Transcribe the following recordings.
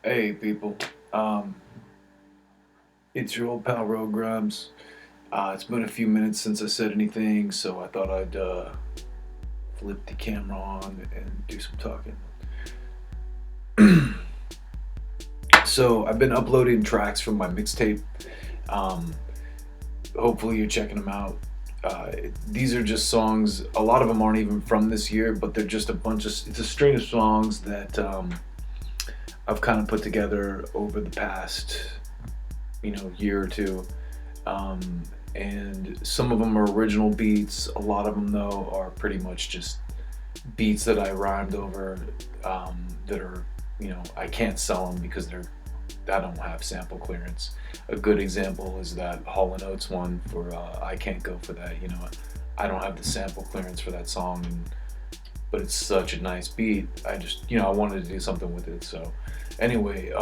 Hey people, um, it's your old pal Roadgrimes. It's been a few minutes since I said anything, so I thought I'd flip the camera on and do some talking. So I've been uploading tracks from my mixtape. Um, Hopefully you're checking them out. These are just songs. A lot of them aren't even from this year, but they're just a bunch of. It's a string of songs that I've kind of put together over the past, year or two. Um, and some of them are original beats. A lot of them, though, are pretty much just beats that I rhymed over. That are, I can't sell them because I don't have sample clearance. A good example is that Hall and Oates one for I Can't Go For That. I don't have the sample clearance for that song, but it's such a nice beat. I just, I wanted to do something with it. So, anyway,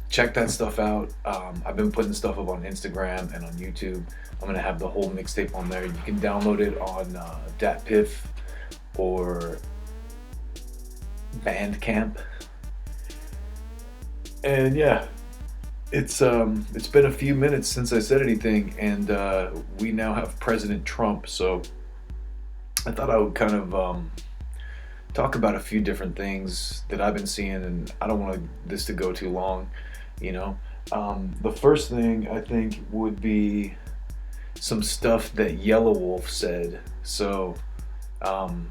check that stuff out. I've been putting stuff up on Instagram and on YouTube. I'm gonna have the whole mixtape on there. You can download it on DatPiff or Bandcamp. And yeah, it's been a few minutes since I said anything, and we now have President Trump. So I thought I would kind of talk about a few different things that I've been seeing, and I don't want this to go too long. You know, the first thing I think would be some stuff that Yellow Wolf said. So um,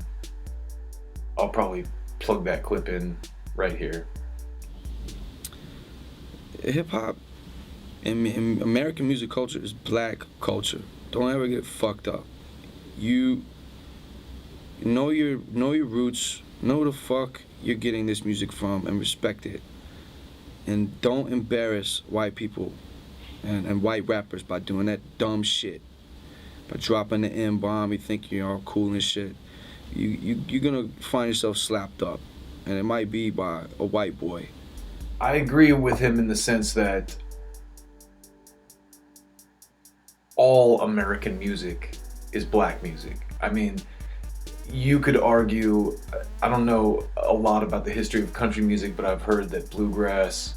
I'll probably plug that clip in right here. Hip hop in American music culture is black culture. Don't ever get fucked up. You know your roots, know the fuck you're getting this music from, and respect it. And don't embarrass white people and white rappers by doing that dumb shit. By dropping the N bomb, you think you're all cool and shit. You're gonna find yourself slapped up, and it might be by a white boy. I agree with him in the sense that all American music is black music. I mean, you could argue, I don't know a lot about the history of country music, but I've heard that bluegrass,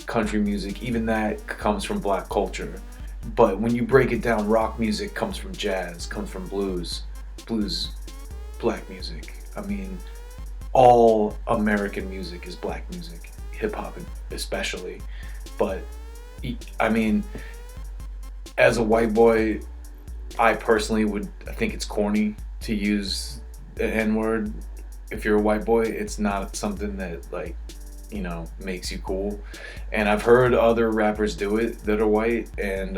country music, even that comes from black culture. But when you break it down, rock music comes from jazz, comes from blues, black music. I mean, all American music is black music, hip hop especially. But I mean, as a white boy, I personally I think it's corny to use the N word. If you're a white boy, it's not something that makes you cool. And I've heard other rappers do it that are white, and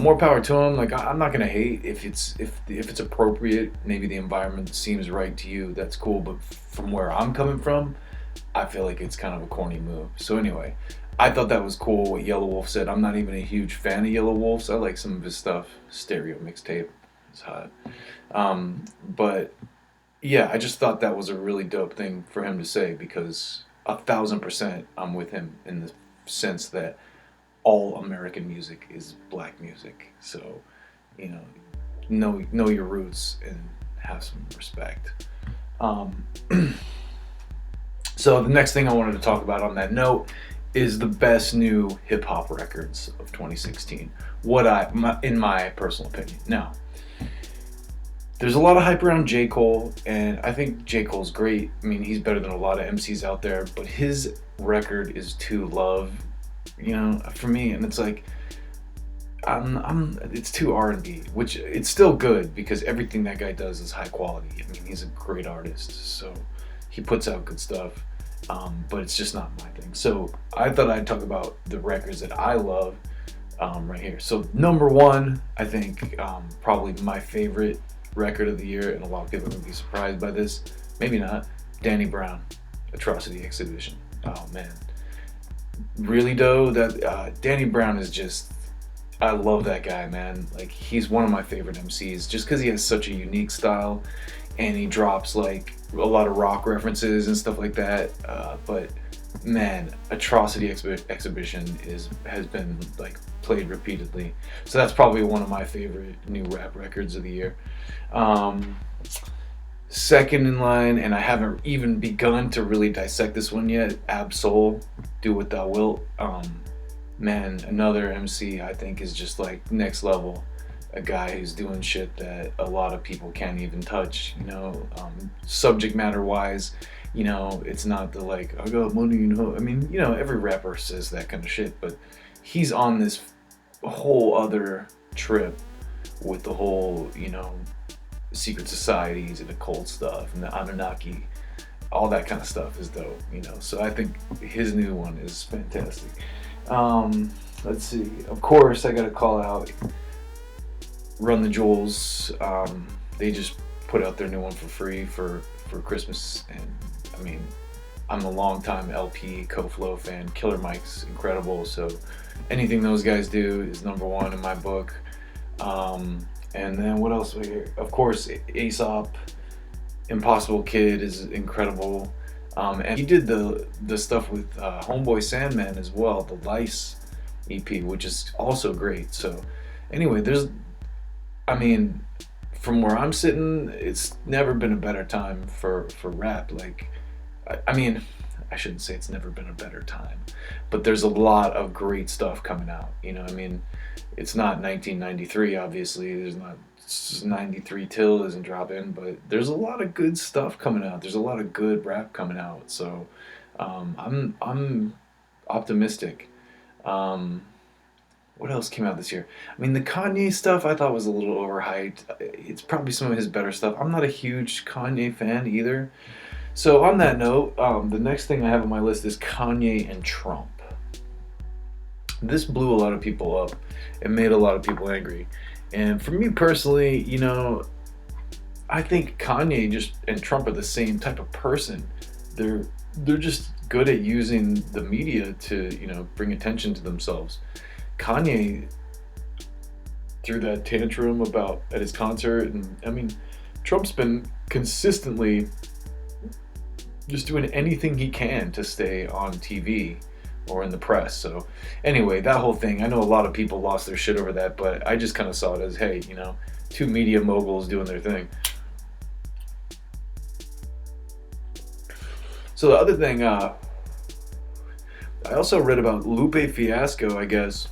more power to them. Like, I'm not gonna hate if it's appropriate. Maybe the environment seems right to you. That's cool. But from where I'm coming from, I feel like it's kind of a corny move. So anyway, I thought that was cool what Yellow Wolf said. I'm not even a huge fan of Yellow Wolf's. I like some of his stuff. Stereo Mixtape is hot. But yeah, I just thought that was a really dope thing for him to say, because 1,000% I'm with him in the sense that all American music is black music. So, you know your roots and have some respect. Um, so the next thing I wanted to talk about on that note is the best new hip hop records of 2016. In my personal opinion. Now, there's a lot of hype around J. Cole, and I think J. Cole's great. I mean, he's better than a lot of MCs out there, but his record is too love, for me. And it's like, it's too R&B, which it's still good because everything that guy does is high quality. I mean, he's a great artist, so he puts out good stuff, but it's just not my thing. So I thought I'd talk about the records that I love right here. So number one, I think probably my favorite record of the year, and a lot of people are going to be surprised by this, maybe not, Danny Brown, Atrocity Exhibition. Oh man, really though, that Danny Brown is just, I love that guy, man. Like, he's one of my favorite MCs just because he has such a unique style, and he drops like a lot of rock references and stuff like that. But man, Atrocity Exhibition has been like played repeatedly. So that's probably one of my favorite new rap records of the year. Um, Second in line, and I haven't even begun to really dissect this one yet, Ab-Soul, Do What Thou Wilt. Man, another MC I think is just like next level. A guy who's doing shit that a lot of people can't even touch, subject matter wise. It's not the like, I got money, I mean, every rapper says that kind of shit, but he's on this whole other trip with the whole, secret societies and occult stuff and the Anunnaki. All that kind of stuff is dope, So I think his new one is fantastic. Let's see. Of course, I gotta call out Run the Jewels. They just put out their new one for free for Christmas, and I mean, I'm a longtime LP Co-Flow fan. Killer Mike's incredible, so anything those guys do is number one in my book. And then what else we hear? Of course, Aesop, Impossible Kid is incredible. And he did the stuff with Homeboy Sandman as well, the Lice EP, which is also great. So anyway, from where I'm sitting, it's never been a better time for rap. Like, I shouldn't say it's never been a better time, but there's a lot of great stuff coming out. It's not 1993, obviously. There's not 93 till isn't dropping, but there's a lot of good stuff coming out. There's a lot of good rap coming out. So I'm optimistic. What else came out this year? The Kanye stuff I thought was a little overhyped. It's probably some of his better stuff. I'm not a huge Kanye fan either. So on that note, the next thing I have on my list is Kanye and Trump. This blew a lot of people up. It made a lot of people angry. And for me personally, I think Kanye and Trump are the same type of person. They're just good at using the media to, bring attention to themselves. Kanye threw that tantrum at his concert, and Trump's been consistently just doing anything he can to stay on TV or in the press. So anyway, that whole thing, I know a lot of people lost their shit over that, but I just kind of saw it as, hey, two media moguls doing their thing. So the other thing, I also read about Lupe Fiasco, I guess,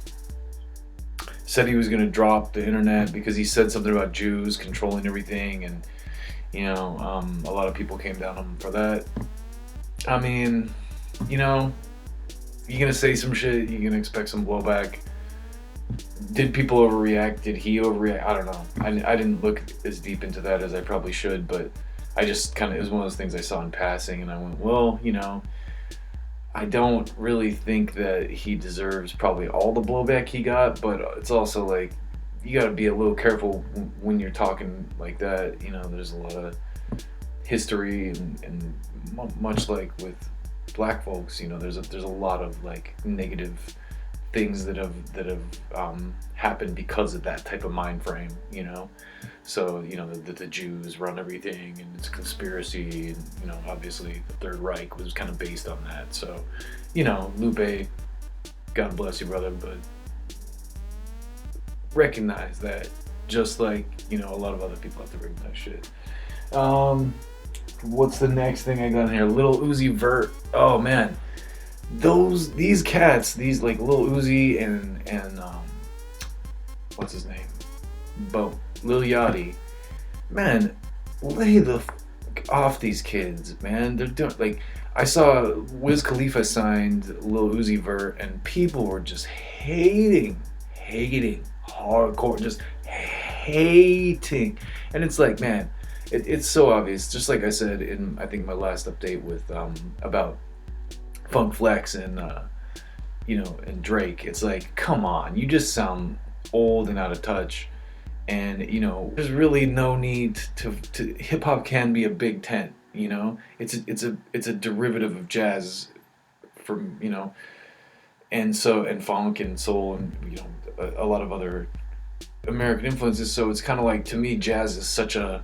said he was going to drop the internet because he said something about Jews controlling everything, and a lot of people came down on him for that. You're gonna say some shit, you're gonna expect some blowback. Did people overreact? Did he overreact? I don't know. I didn't look as deep into that as I probably should, but I just it was one of those things I saw in passing, and I went, well, I don't really think that he deserves probably all the blowback he got, but it's also like, you gotta be a little careful when you're talking like that. There's a lot of history, and much like with black folks, there's a lot of like negative things that have happened because of that type of mind frame. So the Jews run everything, and it's a conspiracy, and obviously the Third Reich was kind of based on that. So Lupe, God bless you, brother, but recognize that, just like a lot of other people have to recognize shit. What's the next thing I got in here? Lil Uzi Vert. Oh man, these cats, these like Lil Uzi and what's his name? Lil Yachty. Man, lay the off these kids, man. They're doing like, I saw Wiz Khalifa signed Lil Uzi Vert, and people were just hating hardcore, just hating, and it's like, man, it's so obvious. Just like I said in, I think, my last update with about Funk Flex and and Drake. It's like, come on, you just sound old and out of touch, and there's really no need to hip hop can be a big tent. It's a derivative of jazz, from and funk and soul, and a lot of other American influences. So it's kind of like, to me, jazz is such a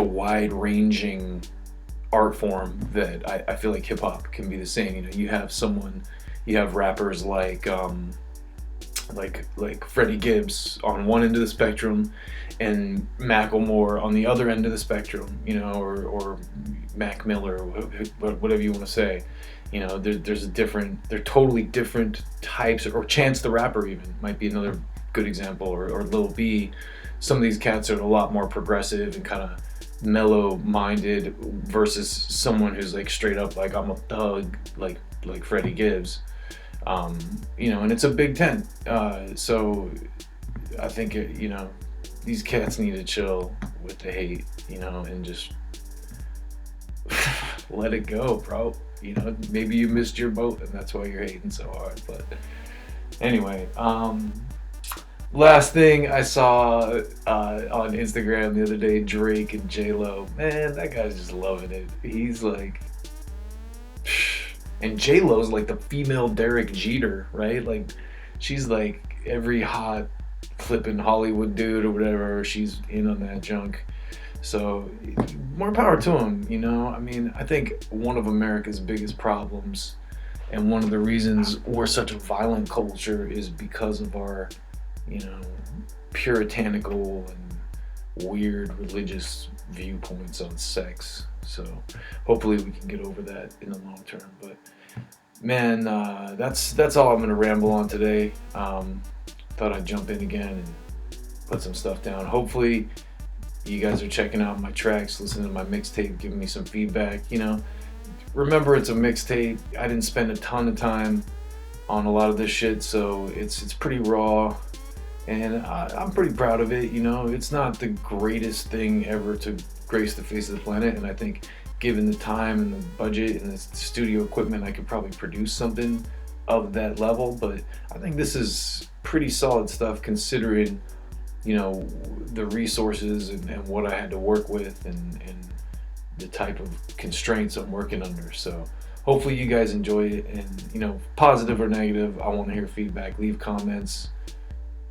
wide ranging art form that I feel like hip hop can be the same. You have rappers like like Freddie Gibbs on one end of the spectrum, and Macklemore on the other end of the spectrum, you know, or Mac Miller, whatever you want to say. You know, there's a different, they're totally different types, or Chance the Rapper even might be another good example, or Lil B. Some of these cats are a lot more progressive and kind of mellow-minded versus someone who's like straight up like I'm a thug, like Freddie Gibbs. You know, and it's a big tent. So I think you know, these cats need to chill with the hate, you know, and just let it go, bro. You know, maybe you missed your boat and that's why you're hating so hard. But anyway, last thing I saw on Instagram the other day, Drake and J.Lo. Man, that guy's just loving it. He's like, and J.Lo's like the female Derek Jeter, right? Like, she's like every hot flipping Hollywood dude or whatever. She's in on that junk. So more power to him, you know? I mean, I think one of America's biggest problems and one of the reasons we're such a violent culture is because of our, you know, puritanical and weird religious viewpoints on sex. So hopefully we can get over that in the long term. But man, that's all I'm gonna ramble on today. Thought I'd jump in again and put some stuff down. Hopefully you guys are checking out my tracks, listening to my mixtape, giving me some feedback. You know, remember it's a mixtape. I didn't spend a ton of time on a lot of this shit, so it's pretty raw, and I'm pretty proud of it. You know, it's not the greatest thing ever to grace the face of the planet, and I think given the time and the budget and the studio equipment, I could probably produce something of that level. But I think this is pretty solid stuff considering, you know, the resources and what I had to work with and the type of constraints I'm working under. So hopefully you guys enjoy it, and, you know, positive or negative, I want to hear feedback. Leave comments.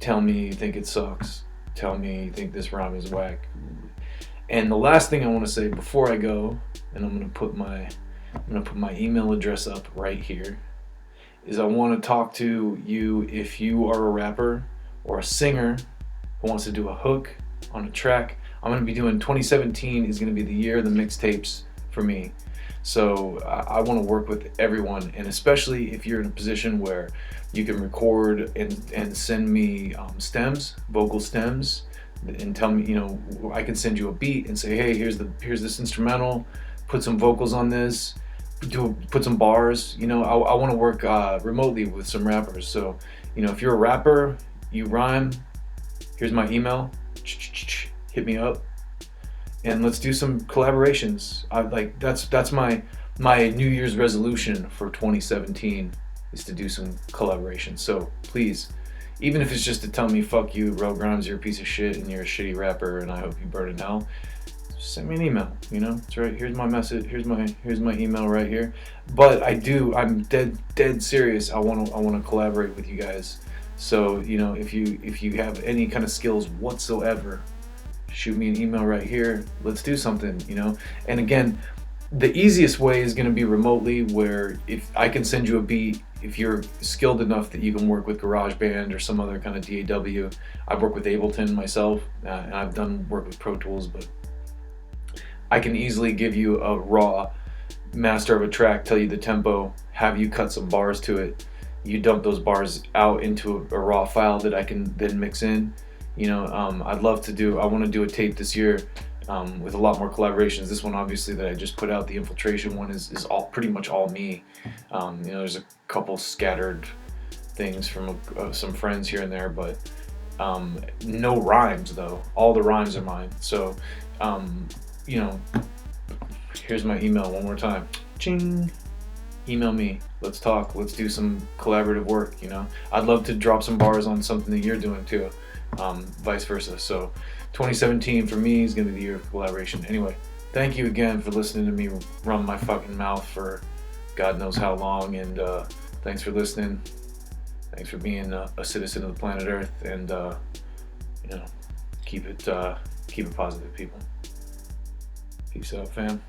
Tell me you think it sucks. Tell me you think this rhyme is whack. And the last thing I want to say before I go, and I'm gonna put my email address up right here, is I want to talk to you if you are a rapper or a singer who wants to do a hook on a track. I'm going to be doing 2017 is going to be the year of the mixtapes for me. So I want to work with everyone, and especially if you're in a position where you can record and send me stems, vocal stems, and tell me, you know, I can send you a beat and say, hey, here's this instrumental, put some vocals on this, put some bars. You know, I want to work remotely with some rappers. So, you know, if you're a rapper, you rhyme, here's my email, hit me up, and let's do some collaborations. That's my New Year's resolution for 2017 is to do some collaborations. So please, even if it's just to tell me, fuck you, Roadgrimes, you're a piece of shit and you're a shitty rapper and I hope you burn in hell, send me an email. You know, it's right here's my message, here's my email right here. But I'm dead serious. I want to collaborate with you guys. So, you know, if you have any kind of skills whatsoever, shoot me an email right here. Let's do something, you know. And again, the easiest way is going to be remotely, where if I can send you a beat, if you're skilled enough that you can work with GarageBand or some other kind of DAW. I've worked with Ableton myself, and I've done work with Pro Tools, but I can easily give you a raw master of a track, tell you the tempo, have you cut some bars to it. You dump those bars out into a raw file that I can then mix in. You know, I want to do a tape this year with a lot more collaborations. This one, obviously, that I just put out, the Infiltration one, is all pretty much all me. You know, there's a couple scattered things from some friends here and there, but no rhymes though. All the rhymes are mine. So, you know, here's my email one more time. Ching. Email me. Let's talk. Let's do some collaborative work. You know, I'd love to drop some bars on something that you're doing too. Vice versa. So 2017 for me is going to be the year of collaboration. Anyway, thank you again for listening to me run my fucking mouth for God knows how long, and thanks for listening. Thanks for being a citizen of the planet Earth, and you know, keep it positive, people. Peace out, fam.